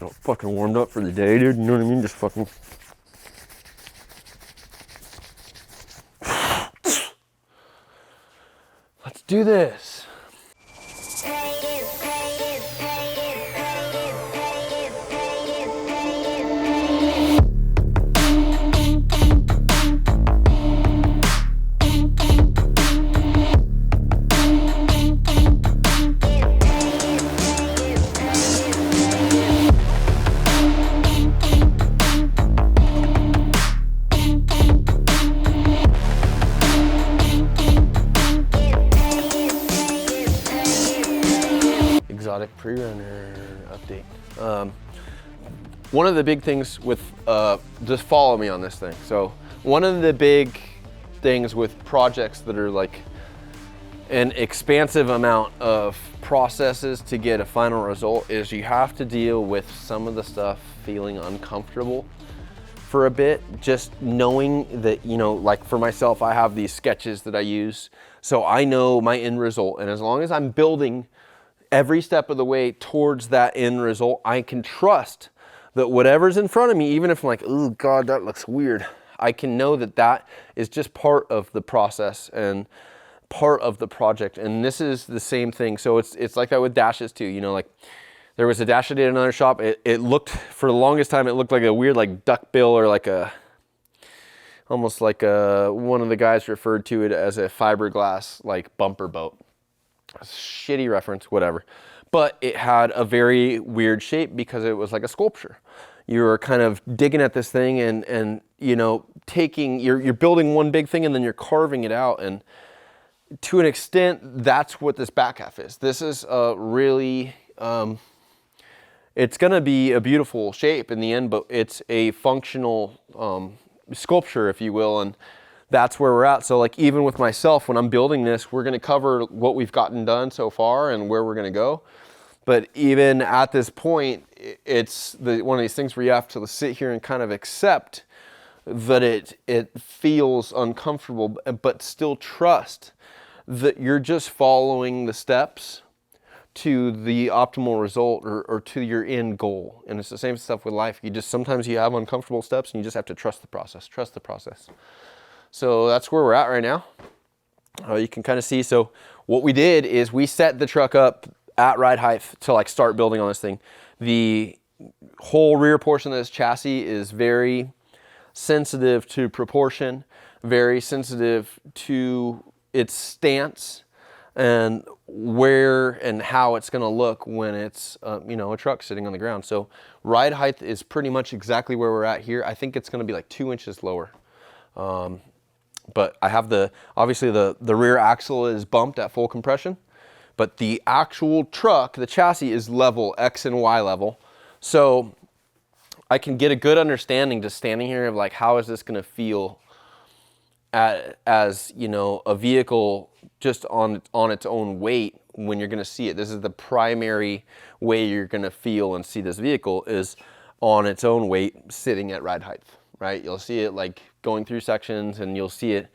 Got fucking warmed up for the day, dude. You know what I mean? Just fucking. Let's do this. Exotic Prerunner update. One of the big things with, just follow me on this thing. So one of the big things with projects that are like an expansive amount of processes to get a final result is you have to deal with some of the stuff feeling uncomfortable for a bit, just knowing that, you know, like for myself, I have these sketches that I use. So I know my end result, and as long as I'm building every step of the way towards that end result, I can trust that whatever's in front of me, even if I'm like, oh God, that looks weird, I can know that that is just part of the process and part of the project. And this is the same thing. So it's like that with dashes too. You know, like there was a dash I did in another shop. It looked, for the longest time, it looked like a weird like duck bill, or like a, almost like one of the guys referred to it as a fiberglass like bumper boat. Shitty reference, whatever. But it had a very weird shape because it was like a sculpture. You were kind of digging at this thing and you know, you're building one big thing and then you're carving it out. And to an extent, that's what this back half is. This is a really, it's gonna be a beautiful shape in the end, but it's a functional sculpture, if you will. And that's where we're at. So like even with myself, when I'm building this, we're gonna cover what we've gotten done so far and where we're gonna go. But even at this point, it's one of these things where you have to sit here and kind of accept that it feels uncomfortable, but still trust that you're just following the steps to the optimal result, or to your end goal. And it's the same stuff with life. Sometimes you have uncomfortable steps and you just have to trust the process, So that's where we're at right now. You can kind of see, so what we did is we set the truck up at ride height to like start building on this thing. The whole rear portion of this chassis is very sensitive to proportion, very sensitive to its stance and where and how it's gonna look when it's you know, a truck sitting on the ground. So ride height is pretty much exactly where we're at here. I think it's gonna be like 2 inches lower. But I have obviously the rear axle is bumped at full compression, but the actual truck, the chassis, is level, X and Y level. So I can get a good understanding just standing here of like, how is this gonna feel as you know, a vehicle just on its own weight when you're gonna see it. This is the primary way you're gonna feel and see this vehicle, is on its own weight sitting at ride height, right? You'll see it like going through sections, and you'll see it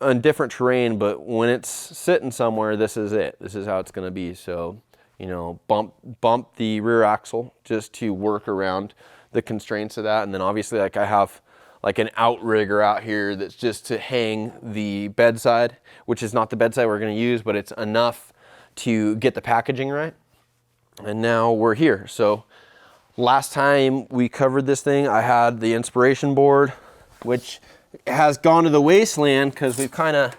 on different terrain, but when it's sitting somewhere, this is it. This is how it's gonna be. So, you know, bump the rear axle just to work around the constraints of that. And then obviously, like, I have like an outrigger out here that's just to hang the bedside, which is not the bedside we're gonna use, but it's enough to get the packaging right. And now we're here. So last time we covered this thing, I had the inspiration board, which has gone to the wasteland because we've kind of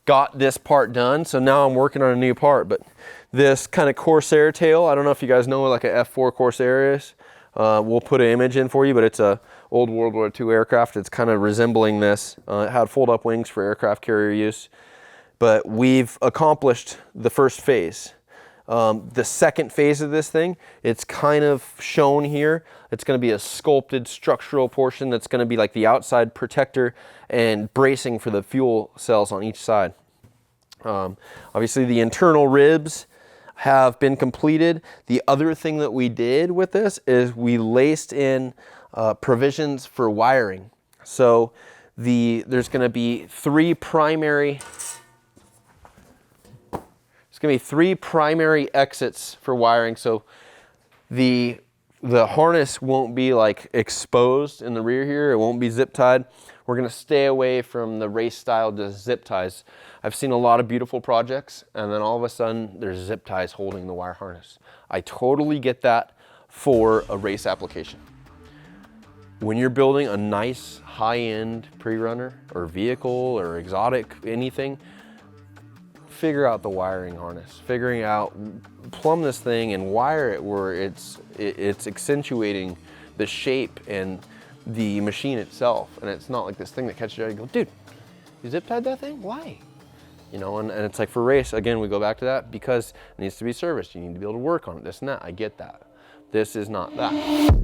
got this part done. So now I'm working on a new part. But this kind of Corsair tail, I don't know if you guys know what like a F4 Corsair is. We'll put an image in for you, but it's a old World War II aircraft. It's kind of resembling this. It had fold-up wings for aircraft carrier use. But we've accomplished the first phase. The second phase of this thing, it's kind of shown here. It's going to be a sculpted structural portion that's going to be like the outside protector and bracing for the fuel cells on each side. Obviously the internal ribs have been completed. The other thing that we did with this is we laced in provisions for wiring. So there's going to be three primary exits for wiring. So the the harness won't be like exposed in the rear here. It won't be zip tied. We're gonna stay away from the race style just zip ties. I've seen a lot of beautiful projects and then all of a sudden there's zip ties holding the wire harness. I totally get that for a race application. When you're building a nice high-end pre-runner or vehicle or exotic anything, figure out the wiring harness, figuring out, plumb this thing and wire it where it's accentuating the shape and the machine itself. And it's not like this thing that catches you out and you go, dude, you zip tied that thing? Why? You know, and it's like for race, again, we go back to that because it needs to be serviced. You need to be able to work on it, this and that. I get that. This is not that.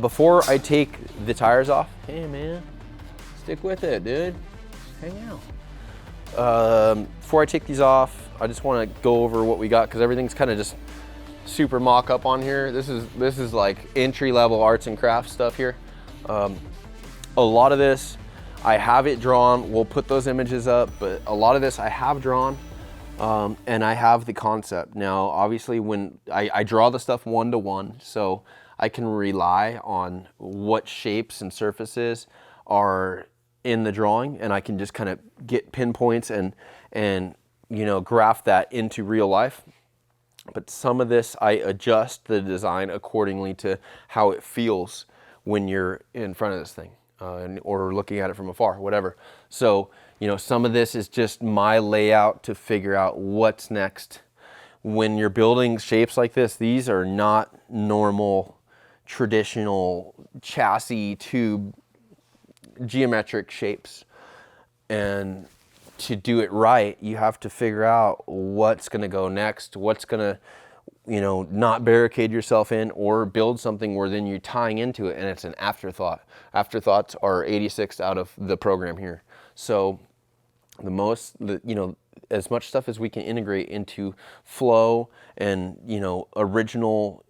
Before I take the tires off, hey man, stick with it, dude. Hang out. Before I take these off, I just want to go over what we got because everything's kind of just super mock-up on here. This is like entry-level arts and crafts stuff here. A lot of this, I have it drawn. We'll put those images up, but a lot of this I have drawn. And I have the concept. Now, obviously, when I draw the stuff one-to-one, so I can rely on what shapes and surfaces are in the drawing, and I can just kind of get pinpoints and you know, graph that into real life. But some of this, I adjust the design accordingly to how it feels when you're in front of this thing, or looking at it from afar, whatever. So, you know, some of this is just my layout to figure out what's next. When you're building shapes like this, these are not normal, traditional chassis tube geometric shapes. And to do it right, you have to figure out what's gonna go next, what's gonna, you know, not barricade yourself in or build something where then you're tying into it and it's an afterthought. Afterthoughts are 86 out of the program here. So you know, as much stuff as we can integrate into flow and, you know, original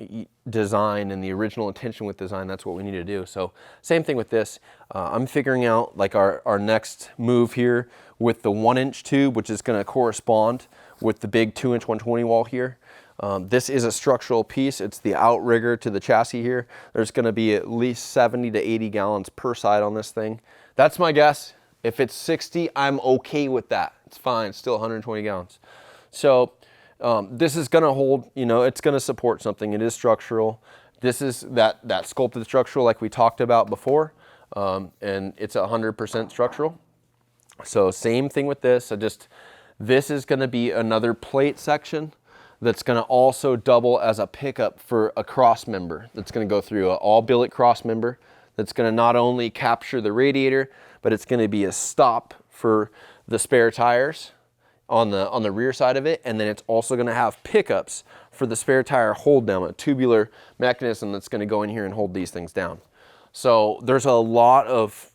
design and the original intention with design, that's what we need to do. So same thing with this. I'm figuring out like our next move here with the 1-inch tube, which is going to correspond with the big 2-inch 120 wall here. This is a structural piece. It's the outrigger to the chassis here. There's going to be at least 70 to 80 gallons per side on this thing. That's my guess. If it's 60, I'm okay with that. It's fine, it's still 120 gallons. So this is gonna hold, you know, it's gonna support something. It is structural. This is that sculpted structural like we talked about before, and it's 100% structural. So same thing with this. This is gonna be another plate section that's gonna also double as a pickup for a cross member. That's gonna go through an all billet cross member. That's gonna not only capture the radiator, but it's gonna be a stop for the spare tires on the rear side of it. And then it's also gonna have pickups for the spare tire hold down, a tubular mechanism that's gonna go in here and hold these things down. So there's a lot of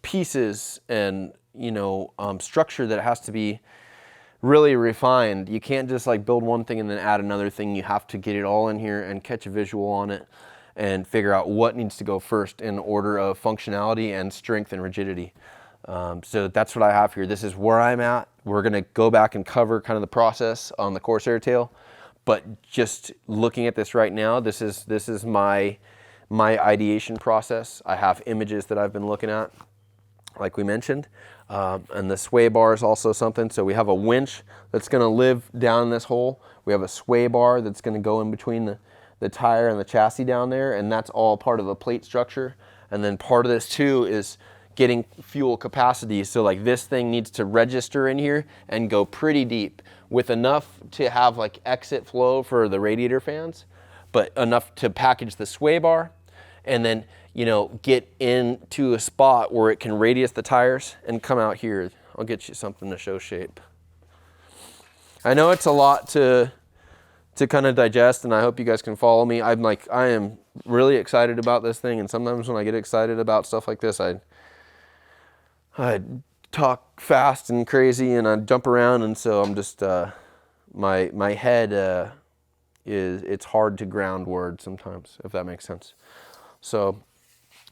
pieces and, you know, structure that has to be really refined. You can't just like build one thing and then add another thing. You have to get it all in here and catch a visual on it and figure out what needs to go first in order of functionality and strength and rigidity. So that's what I have here. This is where I'm at. We're gonna go back and cover kind of the process on the Corsair tail, but just looking at this right now, this is my ideation process. I have images that I've been looking at, like we mentioned, and the sway bar is also something. So we have a winch that's gonna live down this hole. We have a sway bar that's gonna go in between the tire and the chassis down there, and that's all part of a plate structure. And then part of this too is getting fuel capacity. So like this thing needs to register in here and go pretty deep with enough to have like exit flow for the radiator fans, but enough to package the sway bar and then, you know, get into a spot where it can radius the tires and come out here. I'll get you something to show shape. I know it's a lot to kind of digest, and I hope you guys can follow me. I am really excited about this thing, and sometimes when I get excited about stuff like this, I talk fast and crazy and I jump around, and so I'm just, my head it's hard to ground words sometimes, if that makes sense. So,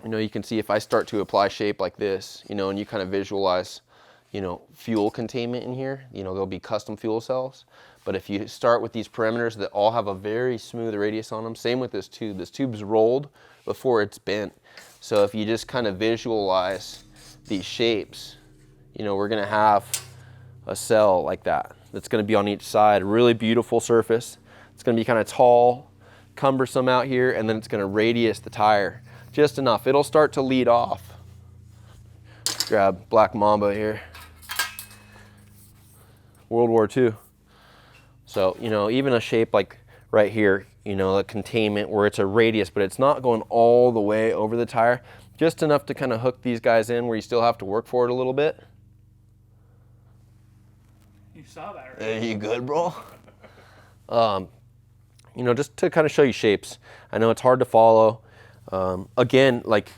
you know, you can see if I start to apply shape like this, you know, and you kind of visualize, you know, fuel containment in here, you know, there'll be custom fuel cells. But if you start with these perimeters that all have a very smooth radius on them, same with this tube's rolled before it's bent. So if you just kind of visualize these shapes, you know, we're gonna have a cell like that that's gonna be on each side, really beautiful surface. It's gonna be kind of tall, cumbersome out here, and then it's gonna radius the tire just enough. It'll start to lead off. Grab Black Mamba here. World War II. So, you know, even a shape like right here, you know, a containment where it's a radius, but it's not going all the way over the tire, just enough to kind of hook these guys in where you still have to work for it a little bit. You saw that, right? You good, bro? You know, just to kind of show you shapes. I know it's hard to follow. Again, like,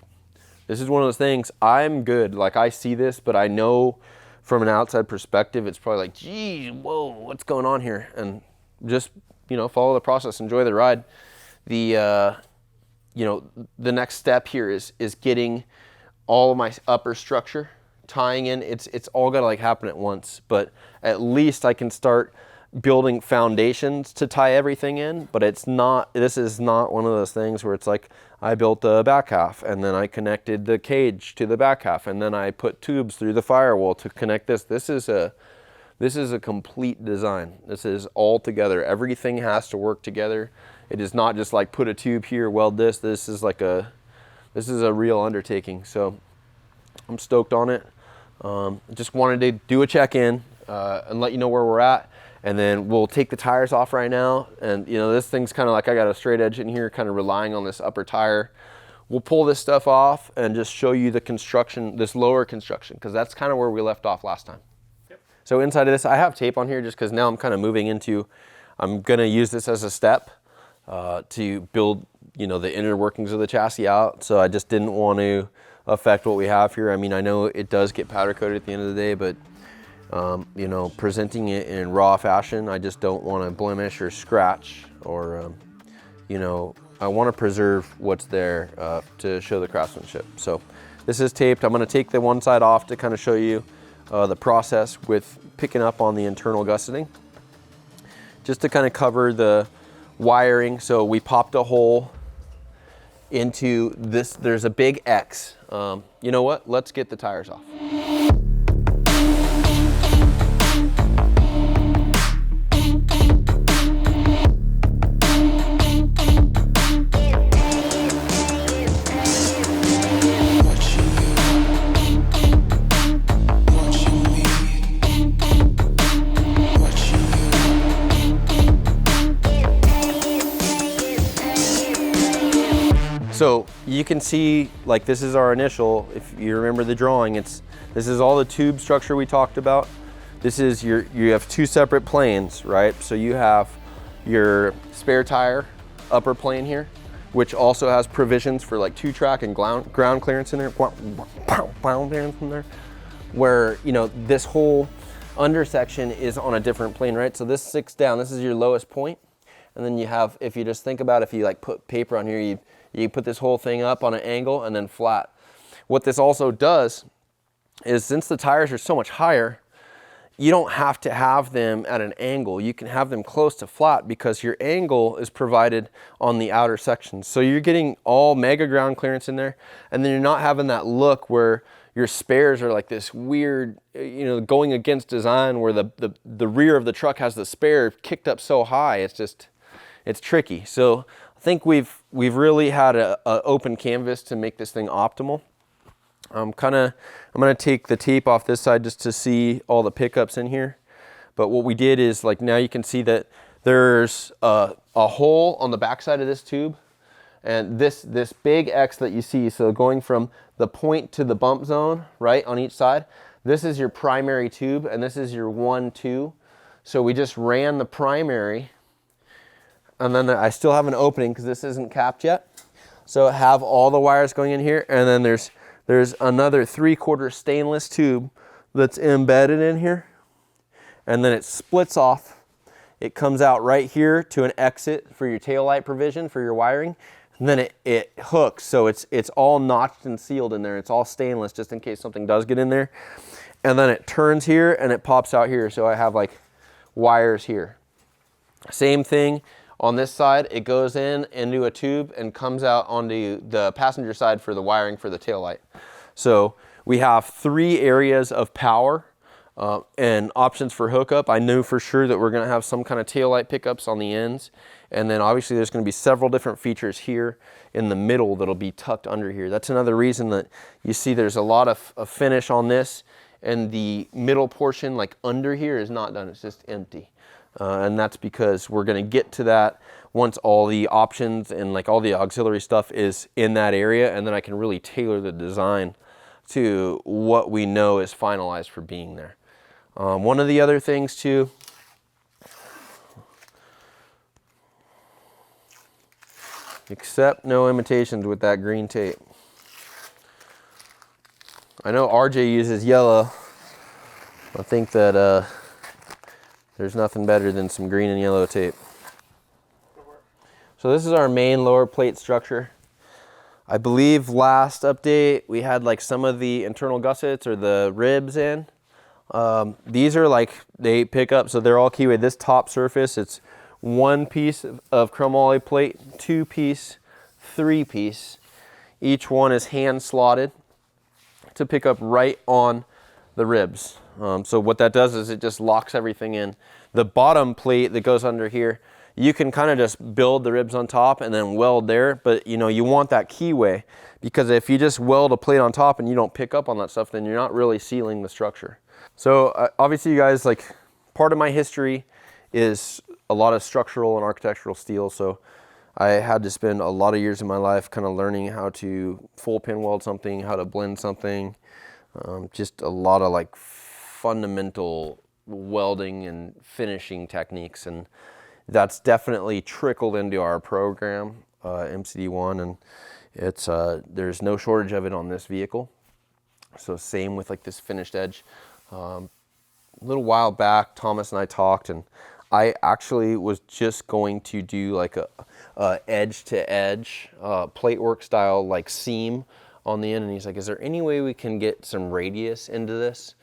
this is one of those things, I'm good. Like, I see this, but I know from an outside perspective, it's probably like, gee, whoa, what's going on here? And just, you know, follow the process, enjoy the ride. The, you know, the next step here is getting all of my upper structure, tying in. It's all gotta like happen at once, but at least I can start building foundations to tie everything in. But it's not, this is not one of those things where it's like, I built the back half and then I connected the cage to the back half and then I put tubes through the firewall to connect this. This is a complete design. This is all together. Everything has to work together. It is not just like put a tube here, weld this. This is a real undertaking. So I'm stoked on it. Just wanted to do a check-in and let you know where we're at. And then we'll take the tires off right now. And you know, this thing's kind of like, I got a straight edge in here, kind of relying on this upper tire. We'll pull this stuff off and just show you the construction, this lower construction, because that's kind of where we left off last time. Yep. So inside of this, I have tape on here just because now I'm kind of moving into, I'm gonna use this as a step to build, you know, the inner workings of the chassis out. So I just didn't want to affect what we have here. I mean, I know it does get powder coated at the end of the day, but you know, presenting it in raw fashion, I just don't want to blemish or scratch or, you know, I want to preserve what's there to show the craftsmanship. So this is taped. I'm going to take the one side off to kind of show you the process with picking up on the internal gusseting. Just to kind of cover the wiring. So we popped a hole into this. There's a big X. You know what? Let's get the tires off. So you can see, like, this is our initial, if you remember the drawing, this is all the tube structure we talked about. This is you have two separate planes, right? So you have your spare tire upper plane here, which also has provisions for like 2-track and ground clearance in there, where, you know, this whole undersection is on a different plane, right? So this 6 down, this is your lowest point. And then you have, if you just think about, if you like put paper on here, you put this whole thing up on an angle and then flat. What this also does is, since the tires are so much higher, you don't have to have them at an angle. You can have them close to flat because your angle is provided on the outer sections. So you're getting all mega ground clearance in there, and then you're not having that look where your spares are like this weird, you know, going against design where the rear of the truck has the spare kicked up so high. It's just, it's tricky. So I think we've really had a open canvas to make this thing optimal. I'm gonna take the tape off this side just to see all the pickups in here. But what we did is, like, now you can see that there's a hole on the backside of this tube, and this big X that you see, so going from the point to the bump zone, right, on each side, this is your primary tube, and this is your 1, 2. So we just ran the primary, and then I still have an opening because this isn't capped yet. So I have all the wires going in here, and then there's there's another 3/4 stainless tube that's embedded in here, and then it splits off. It comes out right here to an exit for your taillight provision for your wiring. And then it hooks, so it's all notched and sealed in there. It's all stainless just in case something does get in there. And then it turns here and it pops out here. So I have like wires here. Same thing on this side. It goes in into a tube and comes out onto the passenger side for the wiring for the taillight. So we have 3 areas of power and options for hookup. I knew for sure that we're going to have some kind of taillight pickups on the ends. And then obviously there's going to be several different features here in the middle that'll be tucked under here. That's another reason that you see there's a lot of finish on this, and the middle portion like under here is not done. It's just empty. And that's because we're going to get to that once all the options and like all the auxiliary stuff is in that area, and then I can really tailor the design to what we know is finalized for being there. One of the other things too, accept no imitations with that green tape. I know RJ uses yellow. I think that there's nothing better than some green and yellow tape. So this is our main lower plate structure. I believe last update we had like some of the internal gussets or the ribs in. These are like, they pick up, so they're all keyway. This top surface, it's 1 piece of chromoly plate, 2 piece, 3 piece. Each one is hand slotted to pick up right on the ribs. So what that does is it just locks everything in. The bottom plate that goes under here, you can kind of just build the ribs on top and then weld there, but you know, you want that keyway, because if you just weld a plate on top and you don't pick up on that stuff, then you're not really sealing the structure. So obviously you guys, like, part of my history is a lot of structural and architectural steel, so I had to spend a lot of years in my life kind of learning how to full pin weld something, how to blend something, just a lot of like fundamental welding and finishing techniques, and that's definitely trickled into our program, MCD1, and it's there's no shortage of it on this vehicle. So same with like this finished edge. A little while back, Thomas and I talked, and I actually was just going to do like a edge to edge plate work style like seam on the end, and he's like, is there any way we can get some radius into this?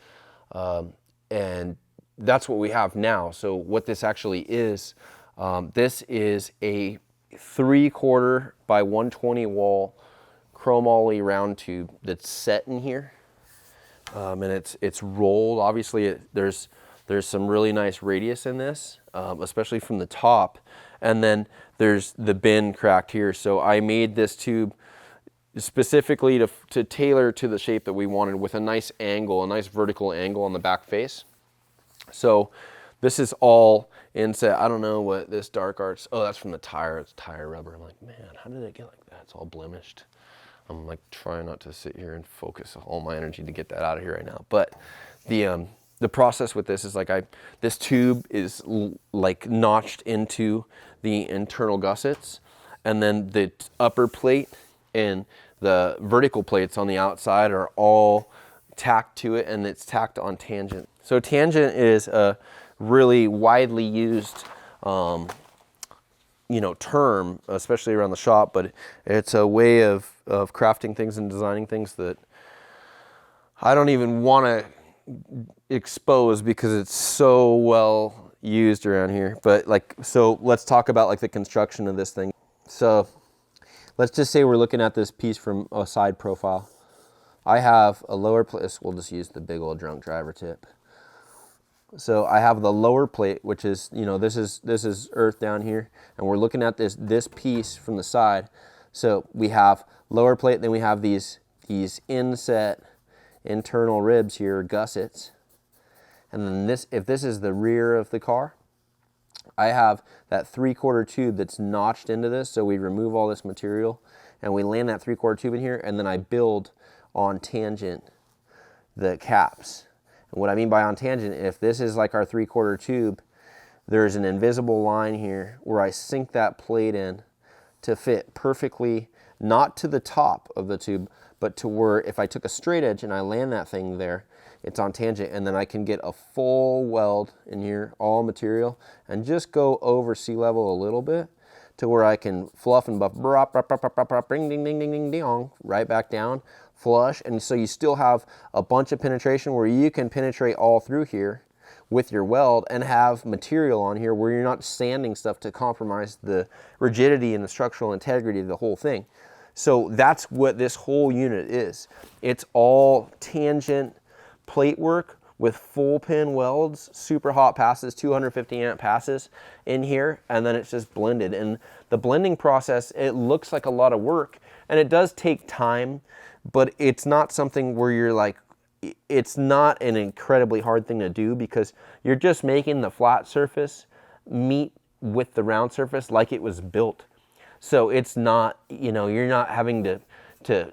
And that's what we have now. So what this actually is, this is a 3/4 by 120 wall chromoly round tube that's set in here. And it's rolled. Obviously, there's some really nice radius in this, especially from the top. And then there's the bin cracked here. So I made this tube specifically to tailor to the shape that we wanted, with a nice angle, a nice vertical angle on the back face. So this is all inset. I don't know what this dark arts. Oh, that's from the tire. It's tire rubber. I'm like, man, how did it get like that? It's all blemished. I'm like trying not to sit here and focus all my energy to get that out of here right now. But the process with this is like this tube is like notched into the internal gussets, and then the upper plate and the vertical plates on the outside are all tacked to it, and it's tacked on tangent. So tangent is a really widely used term, especially around the shop, but it's a way of crafting things and designing things that I don't even want to expose because it's so well used around here. But like, so let's talk about like the construction of this thing. So let's just say we're looking at this piece from a side profile. I have a lower plate. We'll just use the big old drunk driver tip. So I have the lower plate, which is, this is earth down here, and we're looking at this piece from the side. So we have lower plate, then we have these inset internal ribs here, gussets, and then if this is the rear of the car, I have that 3/4 tube that's notched into this. So we remove all this material and we land that 3/4 tube in here, and then I build on tangent the caps. And what I mean by on tangent, if this is like our 3/4 tube, there's an invisible line here where I sink that plate in to fit perfectly, not to the top of the tube, but to where if I took a straight edge and I land that thing there, it's on tangent, and then I can get a full weld in here, all material, and just go over sea level a little bit to where I can fluff and buff, ding, ding, ding, ding, ding, ding, right back down, flush. And so you still have a bunch of penetration where you can penetrate all through here with your weld and have material on here where you're not sanding stuff to compromise the rigidity and the structural integrity of the whole thing. So that's what this whole unit is. It's all tangent plate work with full pin welds, super hot passes, 250 amp passes in here, and then it's just blended. And the blending process, it looks like a lot of work, and it does take time, but it's not something where you're like, it's not an incredibly hard thing to do, because you're just making the flat surface meet with the round surface like it was built. So it's not, you know, you're not having to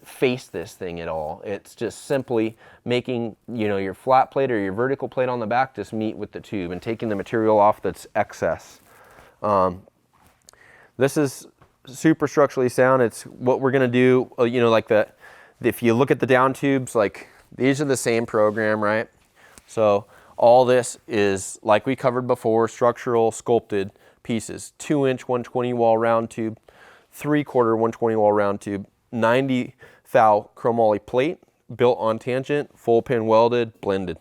face this thing at all. It's just simply making, you know, your flat plate or your vertical plate on the back just meet with the tube and taking the material off that's excess. This is super structurally sound. It's what we're gonna do, you know, like that. If you look at the down tubes, like these are the same program, right? So all this is, like we covered before, structural sculpted pieces, 2-inch 120 wall round tube, 3/4 120 wall round tube, 90 thou chromoly plate, built on tangent, full pin welded, blended.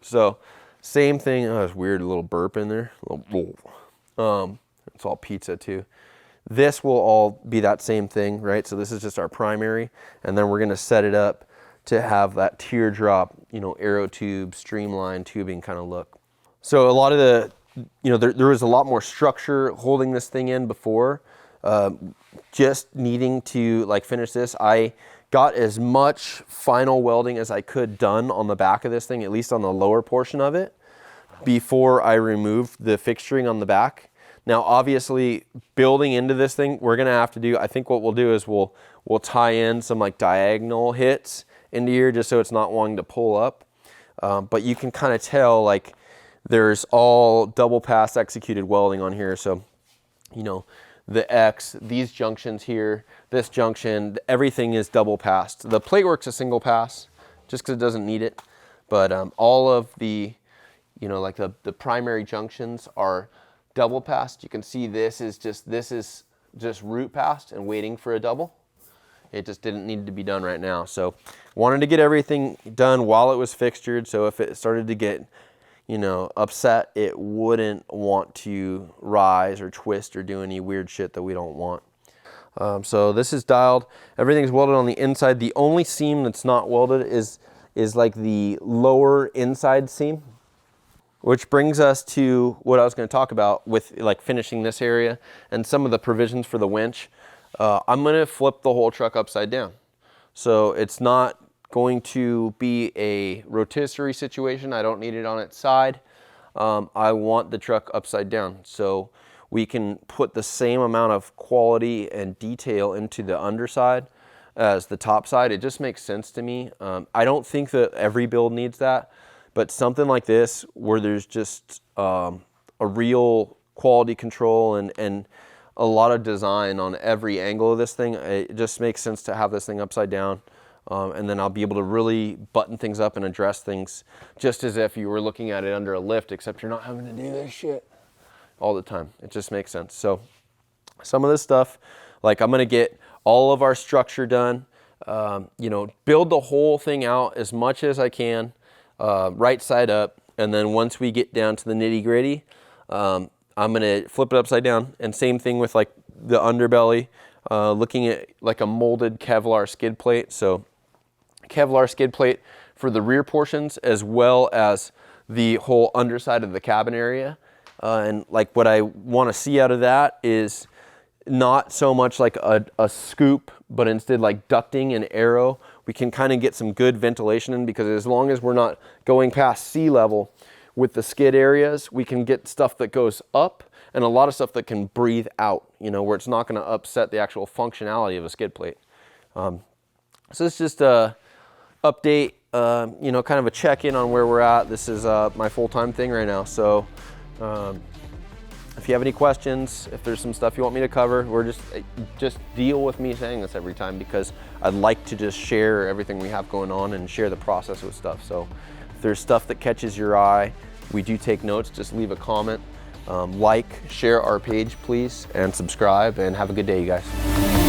So same thing. Oh, that's weird, a little burp in there. It's all pizza too. This will all be that same thing, right? So this is just our primary, and then we're gonna set it up to have that teardrop, you know, arrow tube, streamline tubing kind of look. So a lot of the, you know, there was a lot more structure holding this thing in before. Just needing to like finish this, I got as much final welding as I could done on the back of this thing, at least on the lower portion of it, before I removed the fixturing on the back. Now, obviously, building into this thing, we're gonna have to do, I think what we'll do is we'll tie in some like diagonal hits into here just so it's not wanting to pull up. But you can kind of tell like there's all double pass executed welding on here. So, you know, the X, these junctions here, this junction, everything is double passed. The plate work's a single pass just because it doesn't need it. But all of the, you know, like the primary junctions are double passed. You can see this is just root passed and waiting for a double. It just didn't need to be done right now. So wanted to get everything done while it was fixtured. So if it started to get, you know, upset, it wouldn't want to rise or twist or do any weird shit that we don't want. So this is dialed. Everything's welded on the inside. The only seam that's not welded is like the lower inside seam, which brings us to what I was going to talk about with like finishing this area and some of the provisions for the winch. I'm going to flip the whole truck upside down. So it's not going to be a rotisserie situation. I don't need it on its side. I want the truck upside down so we can put the same amount of quality and detail into the underside as the top side. It just makes sense to me. I don't think that every build needs that, but something like this where there's just a real quality control and a lot of design on every angle of this thing, it just makes sense to have this thing upside down. And then I'll be able to really button things up and address things just as if you were looking at it under a lift, except you're not having to do this shit all the time. It just makes sense. So some of this stuff, like I'm gonna get all of our structure done, you know, build the whole thing out as much as I can, right side up. And then once we get down to the nitty gritty, I'm gonna flip it upside down. And same thing with like the underbelly, looking at like a molded Kevlar skid plate. So Kevlar skid plate for the rear portions as well as the whole underside of the cabin area. And like what I want to see out of that is not so much like a scoop, but instead like ducting and arrow. We can kind of get some good ventilation in, because as long as we're not going past sea level with the skid areas, we can get stuff that goes up and a lot of stuff that can breathe out, you know, where it's not going to upset the actual functionality of a skid plate. So it's just a update, you know, kind of a check-in on where we're at. This is my full-time thing right now. So If you have any questions, if there's some stuff you want me to cover, or just deal with me saying this every time, because I'd like to just share everything we have going on and share the process with stuff. So if there's stuff that catches your eye, we do take notes. Just leave a comment, like, share our page, please, and subscribe, and have a good day, you guys.